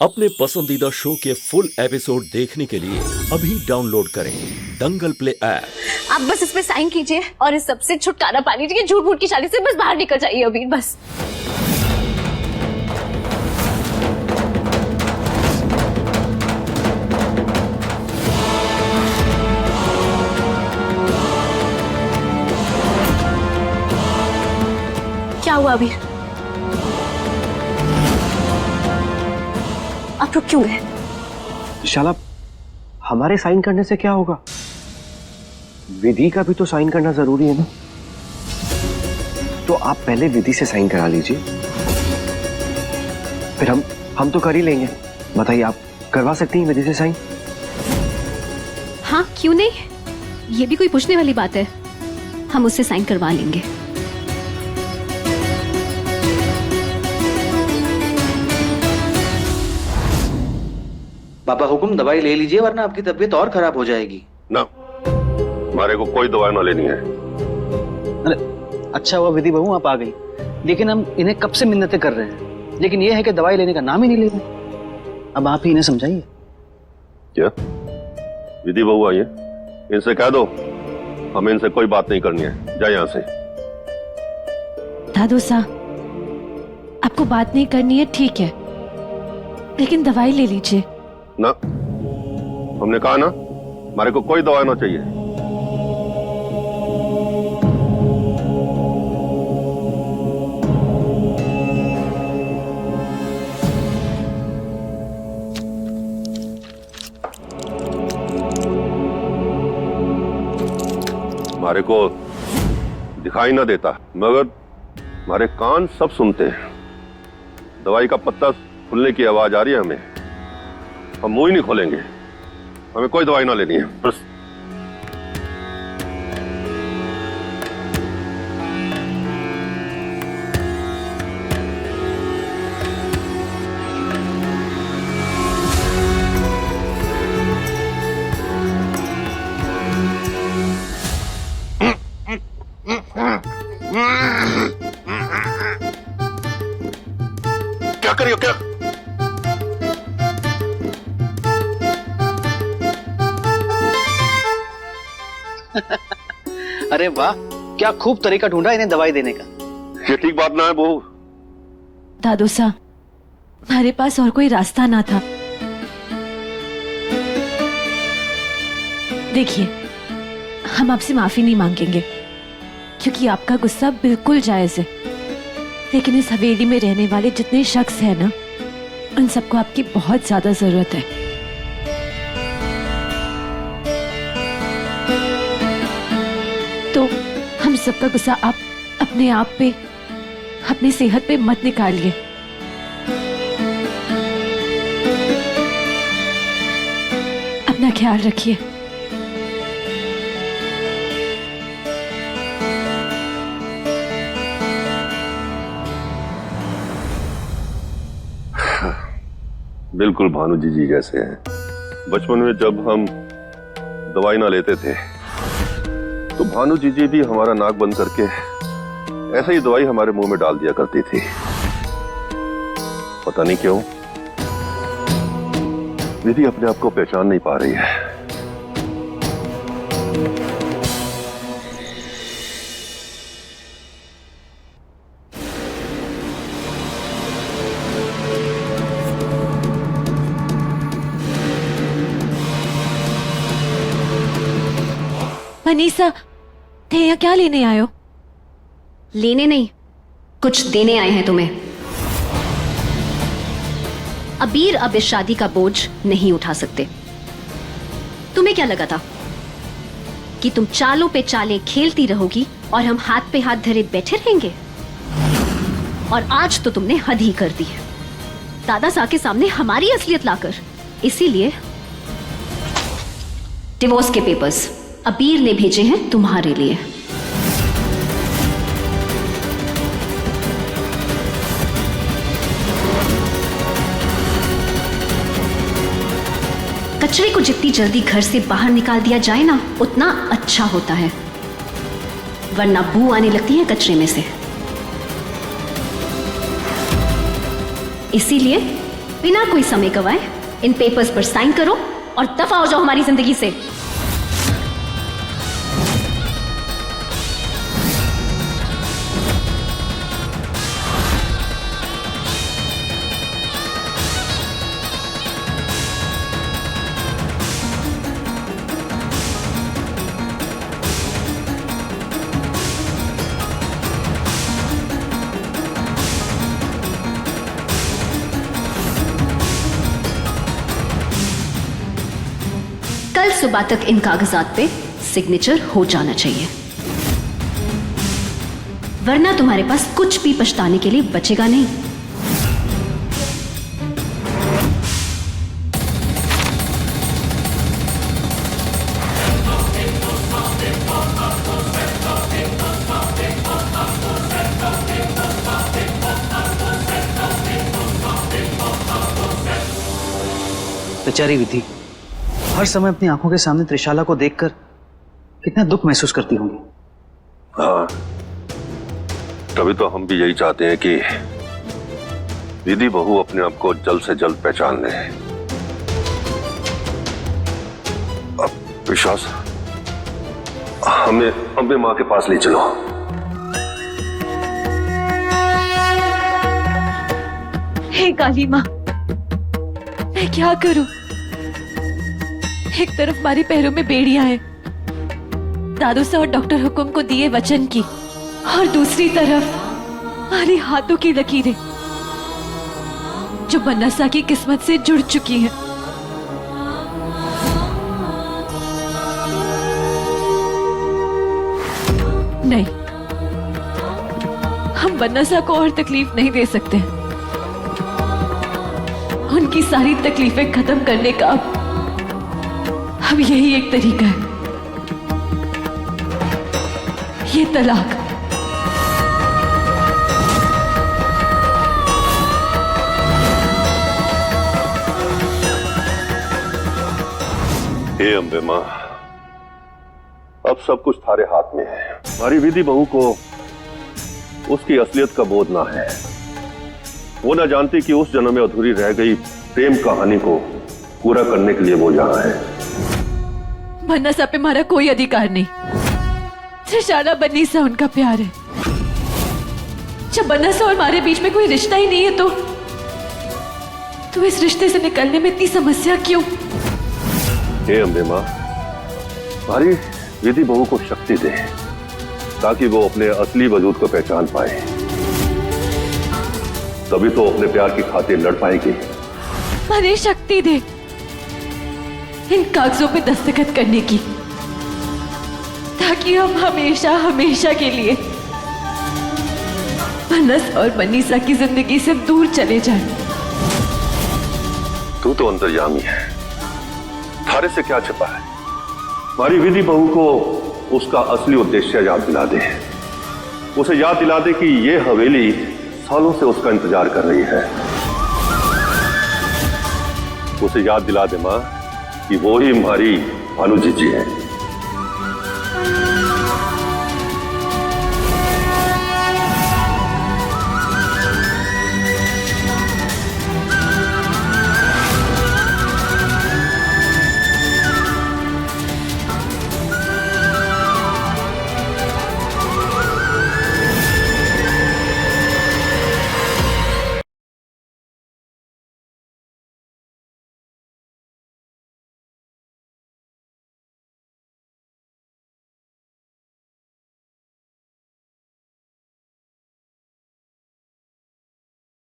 अपने पसंदीदा शो के फुल एपिसोड देखने के लिए अभी डाउनलोड करें दंगल प्ले ऐप। आप बस इस पे साइन कीजिए और इस सबसे छुटकारा पा लीजिए। झूठ मूठ की शादी से बस बाहर निकल जाइए अभी बस। क्या हुआ अभी? आप रुक क्यों गए? शाला, हमारे साइन करने से क्या होगा? विधि का भी तो साइन करना जरूरी है ना। तो आप पहले विधि से साइन करा लीजिए, फिर हम तो कर ही लेंगे। बताइए, आप करवा सकती हैं विधि से साइन? हाँ, क्यों नहीं? ये भी कोई पूछने वाली बात है। हम उससे साइन करवा लेंगे। पापा हुकुम, दवाई ले लीजिए वरना आपकी तबीयत और खराब हो जाएगी। ना, हमारे को कोई दवाई ना लेनी है। अरे अच्छा हुआ विधि बहू आप आ गई, लेकिन हम इन्हें कब से मिन्नतें कर रहे हैं, लेकिन ये है कि दवाई लेने का नाम ही नहीं ले रहे। अब आप ही इन्हें समझाइए। क्या विधि बहू आई है? इनसे कह दो हमें इनसे कोई बात नहीं करनी है। जाए यहाँ से। दादू साहब, आपको बात नहीं करनी है ठीक है, लेकिन दवाई ले लीजिए ना। हमने कहा ना, हमारे को कोई दवाई ना चाहिए। हमारे को दिखाई ना देता, मगर हमारे कान सब सुनते हैं। दवाई का पत्ता खुलने की आवाज आ रही है हमें। हम मुंह ही नहीं खोलेंगे। हमें कोई दवाई ना लेनी है बस। क्या करियो क्या? अरे वाह, क्या खूब तरीका ढूंढा इन्हें दवाई देने का। ये ठीक बात ना है बहू। दादू साहब, हमारे पास और कोई रास्ता ना था। देखिए, हम आपसे माफी नहीं मांगेंगे क्योंकि आपका गुस्सा बिल्कुल जायज है, लेकिन इस हवेली में रहने वाले जितने शख्स हैं ना, उन सबको आपकी बहुत ज्यादा जरूरत है। तो हम सबका गुस्सा आप अपने आप पे, अपनी सेहत पे मत निकालिए। अपना ख्याल रखिए। बिल्कुल भानु जी जैसे हैं। बचपन में जब हम दवाई ना लेते थे तो भानु जी भी हमारा नाक बंद करके ऐसे ही दवाई हमारे मुंह में डाल दिया करती थी। पता नहीं क्यों विधि अपने आप को पहचान नहीं पा रही है। मनीषा, थे क्या लेने आयो? लेने नहीं, कुछ देने आए हैं तुम्हें। अबीर अब इस शादी का बोझ नहीं उठा सकते। तुम्हें क्या लगा था कि तुम चालों पे चालें खेलती रहोगी और हम हाथ पे हाथ धरे बैठे रहेंगे? और आज तो तुमने हद ही कर दी है, दादा साहब के सामने हमारी असलियत लाकर। इसीलिए डिवोर्स के पेपर्स अबीर ने भेजे हैं तुम्हारे लिए। कचरे को जितनी जल्दी घर से बाहर निकाल दिया जाए ना, उतना अच्छा होता है, वरना बू आने लगती है कचरे में से। इसीलिए बिना कोई समय गवाए इन पेपर्स पर साइन करो और दफा हो जाओ हमारी जिंदगी से। कल सुबह तक इन कागजात पे सिग्नेचर हो जाना चाहिए, वरना तुम्हारे पास कुछ भी पछताने के लिए बचेगा नहीं। बेचारी विधि हर समय अपनी आंखों के सामने त्रिशाला को देखकर कितना दुख महसूस करती होंगी। हाँ, तभी तो हम भी यही चाहते हैं कि विधि बहू अपने आप को जल्द से जल्द पहचान ले। अब विश्वास, हमें मां के पास ले चलो। हे काली माँ, मैं क्या करूं? एक तरफ हमारे पैरों में बेड़ियां हैं, दादू से और डॉक्टर हुकुम को दिए वचन की, और दूसरी तरफ हमारे हाथों की लकीरें जो बनसा की किस्मत से जुड़ चुकी हैं। नहीं, हम बनसा को और तकलीफ नहीं दे सकते। उनकी सारी तकलीफें खत्म करने का अब यही एक तरीका है, ये तलाक। हे अम्बे मां, अब सब कुछ थारे हाथ में है। हमारी विधि बहू को उसकी असलियत का बोध ना है। वो ना जानती कि उस जन्म में अधूरी रह गई प्रेम कहानी को पूरा करने के लिए वो यहाँ है। बनसा पे हमारा कोई अधिकार नहीं। त्रिशाला बनीसा उनका प्यार है। जब बनसा और हमारे बीच में कोई रिश्ता ही नहीं है तो इस रिश्ते से निकलने में इतनी समस्या क्यों? हे अम्बे मां, हमारी विधि बहू को शक्ति दे ताकि वो अपने असली वजूद को पहचान पाए, तभी तो अपने प्यार की खातिर लड़ पाएगी। हमें शक्ति दे इन कागजों पे दस्तखत करने की, ताकि हम हमेशा हमेशा के लिए बनस और बनीसा की जिंदगी से दूर चले जाएं। तू तो अंतर्यामी है, थारे से क्या छिपा है? हमारी विधि बहू को उसका असली उद्देश्य याद दिला दे। उसे याद दिला दे कि ये हवेली सालों से उसका इंतजार कर रही है। उसे याद दिला दे मां कि वो ही हमारी भानु जीजी है।